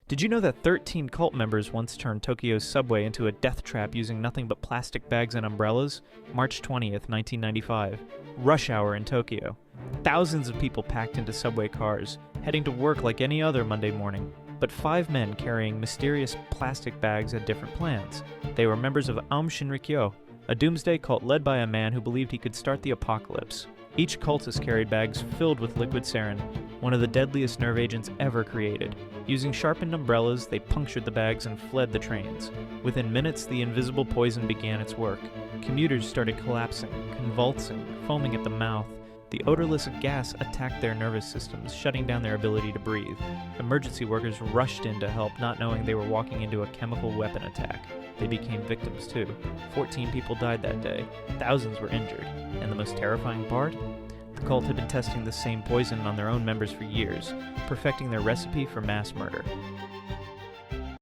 Did you know that 13 cult members once turned Tokyo's subway into a death trap using nothing but plastic bags and umbrellas? March 20th, 1995. Rush hour in Tokyo. Thousands of people packed into subway cars, heading to work like any other Monday morning. But 5 men carrying mysterious plastic bags had different plans. They were members of Aum Shinrikyo, a doomsday cult led by a man who believed he could start the apocalypse. Each cultist carried bags filled with liquid sarin, one of the deadliest nerve agents ever created. Using sharpened umbrellas, they punctured the bags and fled the trains. Within minutes, the invisible poison began its work. Commuters started collapsing, convulsing, foaming at the mouth. The odorless gas attacked their nervous systems, shutting down their ability to breathe. Emergency workers rushed in to help, not knowing they were walking into a chemical weapon attack. They became victims too. 14 people died that day. Thousands were injured. And the most terrifying part? The cult had been testing the same poison on their own members for years, perfecting their recipe for mass murder.